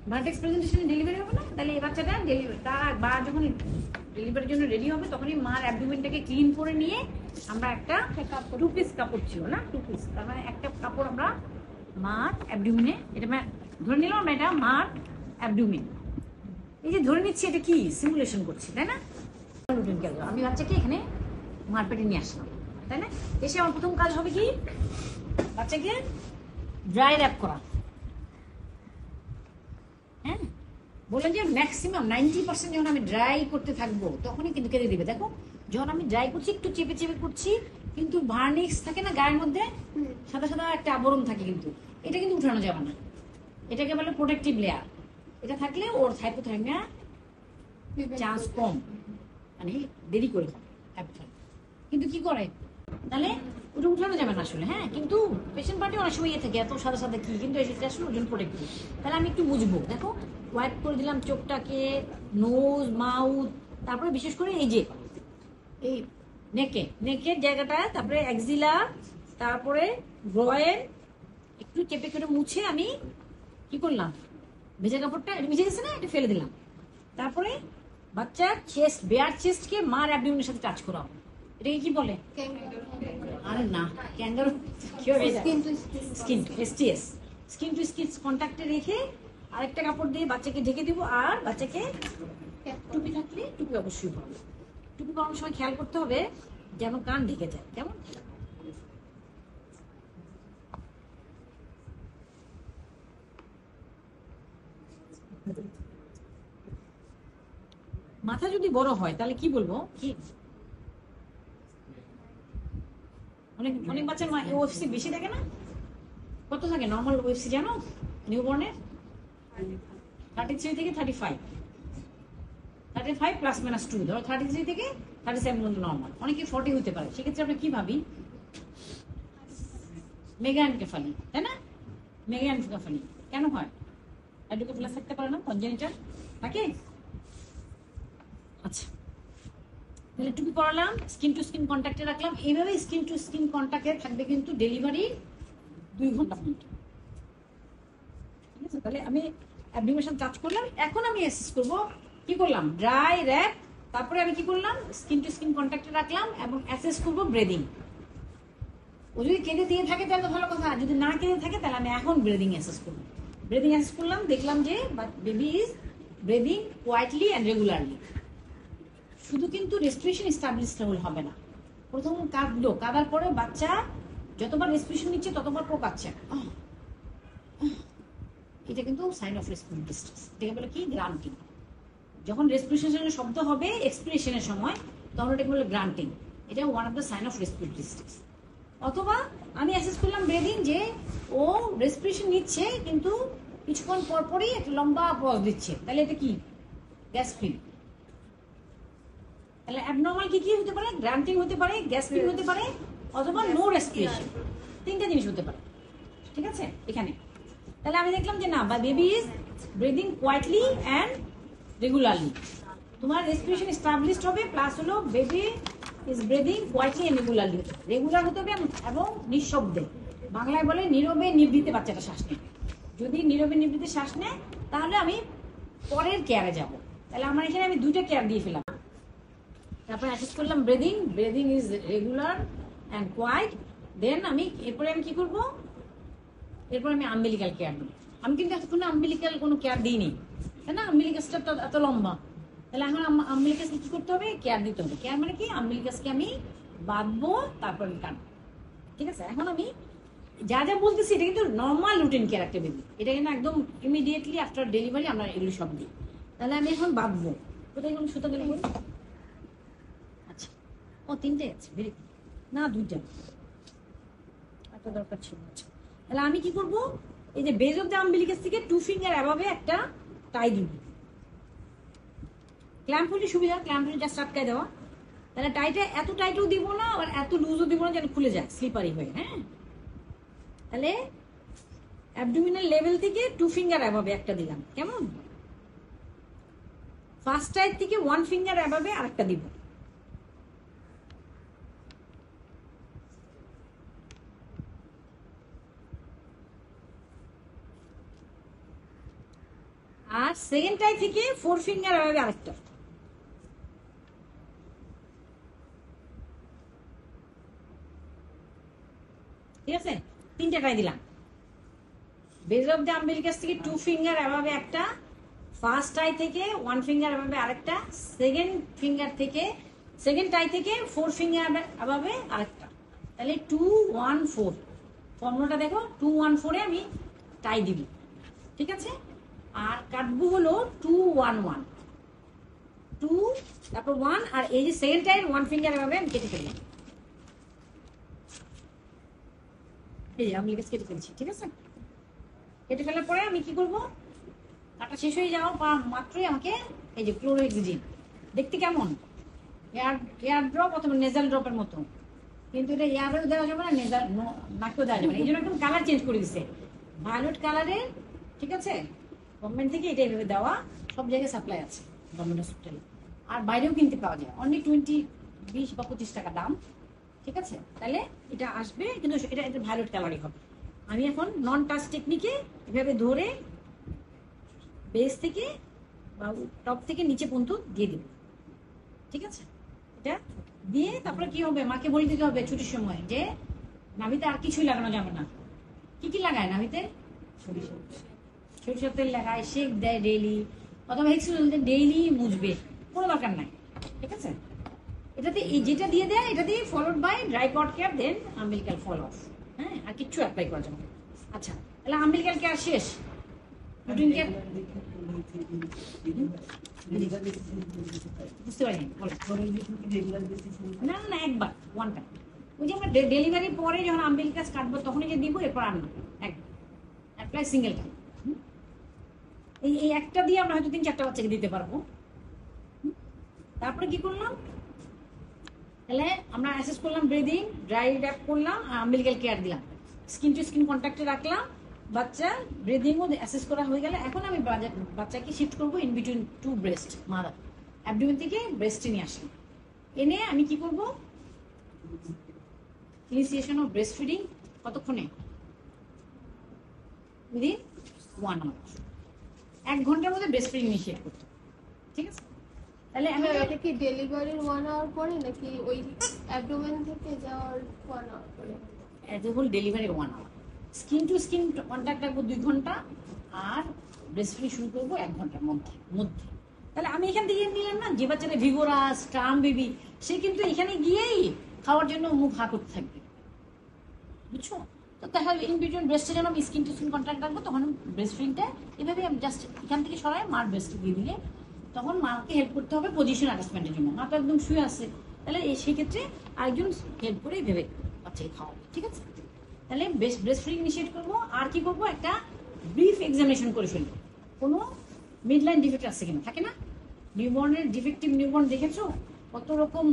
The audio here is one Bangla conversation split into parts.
ভার্টেক্স প্রেজেন্টেশনে ডেলিভারি হবে না, তাহলে এই বাচ্চাটা তার বা যখন ডেলিভারির জন্য রেডি হবে তখনই মার অ্যাবডোমেনটাকে ক্লিন করে নিয়ে আমরা একটা 2 পিস কাপড় ছিল না, 2 পিস, তার মানে একটা কাপড় আমরা মার অ্যাবডোমেনে, এটা ধরে নিলাম আমরা এটা মার অ্যাবডোমেন। এই যে ধরে নিচ্ছি এটা কি সিমুলেশন করছি, তাই না? রুটিন গেল, আমি বাচ্চাকে এখানে মার পেটে নিয়ে আসলাম, তাই না? এসে আমার প্রথম কাজ হবে কি, বাচ্চাকে ড্রাই র্যাপ করা। হ্যাঁ, বললেন যে ম্যাক্সিমাম 90% যখন আমি ড্রাই করতে থাকবো তখনই কিন্তু কেঁদে দিবে। দেখো যখন আমি ড্রাই করছি একটু চেপে চেপে করছি, কিন্তু ভার্নিক্স থাকে না গায়ের মধ্যে, সাদা সাদা একটা আবরণ থাকে, কিন্তু এটা কিন্তু উঠানো যাবে না, এটাকে বলে প্রোটেক্টিভ লেয়ার। এটা থাকলে ওর হাইপোথার্মিয়া চান্স কম, মানে দেরি করে হবে। কিন্তু কি করে তাহলে ওটা উঠানো যাবে না আসলে। হ্যাঁ, কিন্তু পেশেন্ট পার্টি অনেক সময় ইয়ে থাকে এত সাদা সাদা কি, কিন্তু এটা আসলে ওজন প্রোটেক্টিভ। তাহলে আমি একটু বুঝবো, দেখো ওয়াইপ করে দিলাম চোখটাকে, নোজ মাউথ, তারপরে বিশেষ করে এই যে এই নেকের জায়গাটা, তারপরে এক্সিলা, তারপরে গ্রয়ের একটু চেপে করে মুছে আমি কি করলাম, ভেজা কাপড়টা ভিজে গেছে না, এটা ফেলে দিলাম। তারপরে বাচ্চার চেস্ট, বেয়ার চেস্টকে মার অ্যাবডোমেনের সাথে টাচ করাও। এটাকে কি বলে? আরে না, ক্যাঙ্গারু কি হবে? স্কিন টু এসটিএস, স্কিন টু স্কিন কন্ট্যাক্টে রেখে আরেকটা কাপড় দিয়ে বাচ্চাকে ঢেকে দিব। আর বাচ্চাকে টুপি থাকলে টুপি অবশ্যই পরবে। টুপি পরানোর সময় খেয়াল করতে হবে যেন কান ঢেকে যায়, কেমন? মাথা যদি বড় হয় তাহলে কি বলবো, কি অনেক অনেক বাচ্চার ওএফসি বেশি থাকে না? কত থাকে নর্মাল ওএফসি জানো নিউবর্নের? 33 থেকে 35, 35 প্লাস মাইনাস 2, ধরো 33 থেকে 37 পর্যন্ত নর্মাল। অনেকে 40 হতে পারে, সেক্ষেত্রে আমরা কি ভাবি? মেগা এনকেফালি, তাই না? মেগা এনকেফালি কেন হয়? হাইড্রোকেফালাস থাকতে পারে না, কনজেনিটাল থাকে। আচ্ছা, তাহলে টুপি পরালাম, স্কিন টু স্কিন কন্ট্যাক্টে রাখলাম। এইভাবে স্কিন টু স্কিন কন্ট্যাক্টে থাকবে কিন্তু ডেলিভারি 2 ঘন্টা পর্যন্ত। ঠিক আছে, তাহলে আমি অ্যাবডোমেশন টাচ করলাম। এখন আমি অ্যাসেস করব, কি করলাম, ড্রাই র্যাপ, তারপরে আমি কি করলাম, স্কিন টু স্কিন কন্ট্যাক্টে রাখলাম এবং অ্যাসেস করব ব্রেদিং। ও যদি কেঁদে দিয়ে থাকে তাহলে ভালো কথা, যদি না কেঁদে থাকে তাহলে আমি এখন ব্রেদিং অ্যাসেস করব। ব্রেদিং অ্যাসেস করলাম, দেখলাম যে baby is breathing quietly and regularly. শুধু কিন্তু রেসপিরেশন এস্টাবলিশ হবে না, প্রথম কাঁদলো, কাঁদার পরে বাচ্চা যতবার রেসপিরেশন নিচ্ছে ততবার পর কাঁদছে, এটা কিন্তু সাইন অফ রেসপিরেটরি ডিস্ট্রেস। এটাকে বলে কি, গ্রান্টিং। যখন রেসপিরেশনের শব্দ হবে এক্সপিরেশনের সময় তখন এটাকে বলে গ্রান্টিং। এটা one of the sign of respiratory distress. অথবা আমি অ্যাসেস করলাম ব্রেদিং, যে ও রেসপিরেশন নিচ্ছে কিন্তু কিছুক্ষণ পর পরই একটা লম্বা পজ দিচ্ছে, তাহলে এটা কি, গ্যাস্পিং। তাহলে অ্যাবনর্মাল কি কি হতে পারে, গ্রান্টিং হতে পারে, গ্যাস্পিং হতে পারে, অথবা নো রেসপিরেশন, তিনটা জিনিস হতে পারে। ঠিক আছে এখানে, তাহলে আমি দেখলাম যে না, বা baby is breathing quietly and regularly, তোমার রেসপিরেশন এস্টাবলিশড হবে, প্লাস হলো baby is breathing quietly and regularly, regular হতে হবে এবং নিঃশব্দে। বাংলায় বলে নীরবে নিভৃতে বাচ্চাটা শ্বাস নেয়। যদি নীরবে নিভৃতে শ্বাস নেয় তাহলে আমি পরের কেয়ারে যাব। তাহলে আমার এখানে আমি 2টা কেয়ার দিয়ে ফেলাম। তারপরে অ্যাসেস করলাম breathing, breathing is regular and quiet. Then আমি এরপরে আমি কি করব, এরপর আমি আম্বিলিক্যাল কেয়ার দিই। আমি কিন্তু এতক্ষণ আম্বিলিক্যাল কোনো কেয়ার দিইনি, তাই না? আম্বিলিকাসটা তো এত লম্বা, তাহলে এখন আম্বিলিকাসকে কি করতে হবে, কেয়ার দিতে হবে। কেয়ার মানে কি, আম্বিলিকাসকে আমি বাঁধবো, তারপর আমি কাটবো। ঠিক আছে, এখন আমি যা যা বলতেছি এটা কিন্তু নর্মাল রুটিন কেয়ার একটা বেবি, এটা কিন্তু একদম ইমিডিয়েটলি আফটার ডেলিভারি আমরা এগুলো সব দিই। তাহলে আমি এখন বাঁধবো, কোথায় কোন সুতা গেলে বলি? আচ্ছা, ও 3টে আছে, ভেরি গুড। না 2টা, একটা দরকার ছিল। আচ্ছা, তাহলে আমি কি করব, এই যে বেজ অফ দ্য আম্বিলিকাস থেকে 2 ফিঙ্গার অ্যাভাবে একটা টাই দিব। ক্ল্যাম্প হলে সুবিধা, ক্ল্যাম্প হলে জাস্ট আটকায় দেওয়া। তাহলে টাইটা এত টাইটও দিব না আর এত লুজও দিব না যেন খুলে যায় স্লিপারি হয়ে। হ্যাঁ, তাহলে অ্যাবডোমিনাল লেভেল থেকে 2 ফিঙ্গার অ্যাভাবে একটা দিলাম, কেমন? ফার্স্ট টাইট থেকে 1 ফিঙ্গার অ্যাভাবে আরেকটা দিব। আর সেকেন্ড টাই থেকে 4 ফিঙ্গার এভাবে আরেকটা। ঠিক আছে, 3টা টাই দিলাম। বেজ অফ দ্য আম্বিলিকাস থেকে 2 ফিঙ্গার এভাবে একটা, ফার্স্ট টাই থেকে 1 ফিঙ্গার এভাবে আরেকটা, সেকেন্ড টাই থেকে 4 ফিঙ্গার এভাবে আরেকটা। তাহলে 2 1 4 ফর্মুলাটা দেখো, 2 1 4 এ আমি টাই দিব। ঠিক আছে, আর কাটবো হলো 2 1 1 2, তারপর 1, আর এই যে সেকেন্ড টাইম 1 ফিঙ্গার এভাবে আমি কেটে ফেললাম। এই যে আমি কেটে ফেলছি। ঠিক আছে, কেটে ফেলার পরে আমি কি করব, কাটা শেষ হয়ে যাওয়ার মাত্রই আমাকে এই যে ক্লোরোহেক্সিজিন, দেখতে কেমন এয়ার ড্রপ অথবা নেজাল ড্রপের মতো, কিন্তু এটা এয়ারেও দেওয়া যাবে না, নেজাল নাকেও দেওয়া যাবে না। এই জন্য একদম কালার চেঞ্জ করে দিচ্ছে, ভায়োলেট কালারের। ঠিক আছে, গভর্নমেন্ট থেকে এটা এভাবে দেওয়া, সব জায়গায় সাপ্লাই আছে গভর্নমেন্ট হসপিটালে, আর বাইরেও কিনতে পাওয়া যায়, অনলি 20 বা 25 টাকা দাম। ঠিক আছে, তাহলে এটা আসবে, কিন্তু এটা ভায়োলেট কালারই হবে। আমি এখন নন টাচ টেকনিকে এভাবে ধরে বেস থেকে বা টপ থেকে নিচে পর্যন্ত দিয়ে দেব। ঠিক আছে, এটা দিয়ে তারপরে কি হবে, মাকে বলে দিতে হবে ছুটির সময় যে নাভিতে আর কিছুই লাগানো যাবে না। কি কি লাগায় নাভিতে? সরিষার তেল লাগায়, শেক দেয় ডেইলি, অথবা হেক্সিজোল ডেইলি মুছবে, কোনো দরকার নাই। ঠিক আছে, এটাতে এই যেটা দিয়ে দেয় এটা দিয়ে followed by dry pot care, then umbilical fall off. হ্যাঁ, আর কিচ্ছু অ্যাপ্লাই করা যাবে। আচ্ছা, তাহলে আম্বিলিক্যাল কেয়ার শেষ। রুটিন কেয়ার বুঝতে পারিনি, না না, একবার ওয়ান টাইম। ওই যে আমরা ডেলিভারির পরে যখন আম্বিলিকাস কাটবো তখনই যে দিব, এরপর আর না, একবার অ্যাপ্লাই সিঙ্গেল টাইম। এই একটা দিয়ে আমরা হয়তো 3-4টা বাচ্চাকে দিতে পারবো। তারপরে কি করলাম, তাহলে আমরা অ্যাসেস করলাম ব্রিদিং, ড্রাই র্যাপ করলাম, আম্বিলিক্যাল কেয়ার দিলাম, স্কিন টু স্কিন কন্ট্যাক্টে রাখলাম, বাচ্চা ব্রিদিংও অ্যাসেস করা হয়ে গেলে এখন আমি বাচ্চাকে শিফট করবো in between 2 breast, mother abdomen থেকে ব্রেস্টে নিয়ে আসলাম। এনে আমি কি করব, ইনিশিয়েশন অফ ব্রেস্ট ফিডিং কতক্ষণে, উইদিন 1 আওয়ার, 1 ঘন্টার মধ্যে ব্রেস্ট ফিডিং ইনিশিয়েট করতে। ঠিক আছে, তাহলে আমি এটা কি ডেলিভারির 1 আওয়ার পরে নাকি ওই অ্যাবডোমেন থেকে যাওয়ার 1 আওয়ার পরে? এজ এ হোল ডেলিভারির 1 hour, skin to skin contact রাখবো 2 ঘন্টা, আর ব্রেস্ট ফিডিং শুরু করবো 1 ঘন্টার মধ্যে। তাহলে আমি এখান থেকে নিলাম না, যে বাচ্চাটা ভিগোরাস স্টার্ম বেবি, সে কিন্তু এখানে গিয়েই খাওয়ার জন্য মুখ হা করতে থাকবে, বুঝছো? তো তাহলে ইন বিটুইন ব্রেস্টে যেন আমি স্কিন টু স্কিন কন্ট্যাক্ট রাখবো, তখন ব্রেস্ট ফিডিংটা এভাবে আমি জাস্ট এখান থেকে সরাই মার ব্রেস্টে দিয়ে দিলে, তখন মাকে হেল্প করতে হবে পজিশন অ্যাডজাস্টমেন্টের জন্য। মা তো একদম শুয়ে আসছে, তাহলে সেই ক্ষেত্রে আরেকজন হেল্প করে ভেবে বাচ্চাকে খাওয়াবো। ঠিক আছে, তাহলে ব্রেস্ট ফিডিং ইনিশিয়েট করবো। আর কি করবো, একটা ব্রিফ এক্সামিনেশন করে ফেলবো, কোনো মিড লাইন ডিফেক্ট আছে কিনা, থাকে না নিউবর্নের, ডিফেক্টিভ নিউবর্ন দেখেছো কত রকম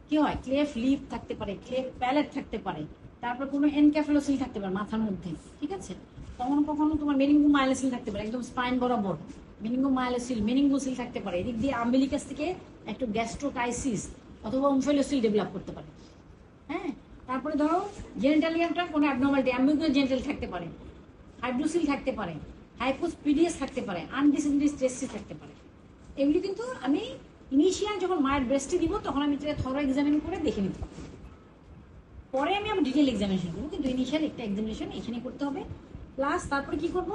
কি হয়, ক্লেফ লিপ থাকতে পারে, ক্লেফ প্যালেট থাকতে পারে, তারপর কোনো এনক্যাফেলোসিল থাকতে পারে মাথার মধ্যে। ঠিক আছে, কখনো কখনো তোমার মেনিঙ্গোমাইলোসিল থাকতে পারে, একদম স্পাইন বরাবর মেনিঙ্গোসিল থাকতে পারে, এদিক দিয়ে আম্বিলিকাস থেকে একটু গ্যাস্ট্রোকাইসিস অথবা ওমফেলোসিল ডেভেলপ করতে পারে। হ্যাঁ, তারপরে ধরো জেনিটালিয়ামটা কোনো অ্যাবনর্মালিটি, অ্যাম্বিগুয়াস জেনিটাল থাকতে পারে, হাইড্রোসিল থাকতে পারে, হাইপোস্পিডিয়াস থাকতে পারে, আনডিসেন্ডিস টেস্টিস থাকতে পারে। এগুলি কিন্তু আমি ইনিশিয়াল যখন মায়ের ব্রেস্টে দিব তখন আমি এটা থরো এক্সামিন করে দেখে নিতে পারবো, পরে আমি আমার ডিটেল এক্সামিনেশন করবো, কিন্তু ইনিশিয়াল একটা এক্সামিনেশন এখানে করতে হবে। প্লাস তারপরে কি করব,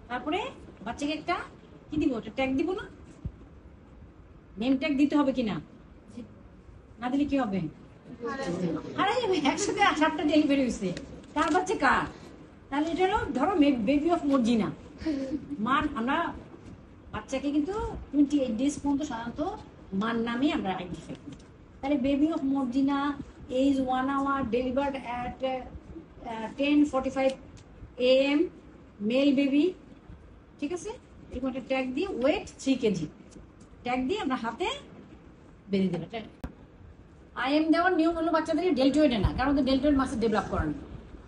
তারপরে বাচ্চাকে একটা কি দিব, ওটা ট্যাগ দিব না, নেম ট্যাগ দিতে হবে কিনা, না দিলে কি হবে, হারাই যাবে। একসাথে 7টা ডেলিভারি হয়েছে, কার বাচ্চা কার, তাহলে এটা হলো ধরো বেবি অফ মর্জিনা মার, আমরা বাচ্চাকে কিন্তু 28 ডেজ পর্যন্ত সাধারণত মার নামে আমরা আইডেন্টিফাই করি। তাহলে baby of Marjina, as 1 hour, delivered at 10:45 AM, male baby. ঠিক আছে, এরকম একটা ট্যাগ দিয়ে, ওয়েট 3 কেজি ট্যাগ দিয়ে আমরা হাতে বেঁধে দেবো। আইএম দেওয়ার নিয়ম হলো বাচ্চাদের ডেল্টয়েডে না, কারণ ওদের ডেল্টয়েড মাসেল ডেভেলপ করেন,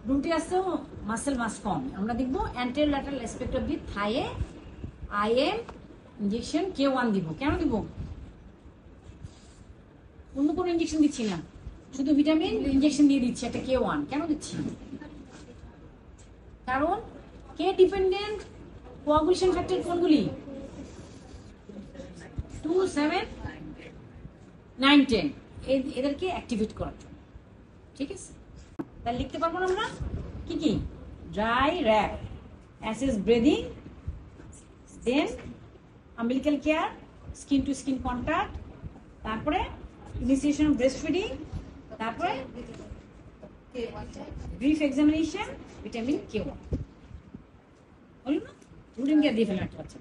রুটি আসতেও মাসেল মাস কম। আমরা দেখবো anterior lateral aspect of the থাইয়ে আইএম ইঞ্জেকশন K1 দিব। কেন দিব, অন্য কোনো ইঞ্জেকশন দিচ্ছি না, শুধু ভিটামিন ইঞ্জেকশন দিয়ে দিচ্ছি একটা K1। কেন দিচ্ছি, কারণ কে ডিপেন্ডেন্ট কোয়াগুলেশন ফ্যাক্টর কোনগুলি? 2, 7, 9, 10 এদেরকে অ্যাক্টিভেট করার জন্য। ঠিক আছে, তাহলে লিখতে পারবো না আমরা কি কি? Dry wrap, assess breathing, then umbilical care, skin to skin contact, তারপরে ইনিশিয়েশন অফ ব্রেস্ট ফিডিং, তারপরে ব্রিফ এক্সামিনেশন, ভিটামিন K1 বলুন না, রুটিন কেয়ার দিয়ে ফেলেন একটা বাচ্চা।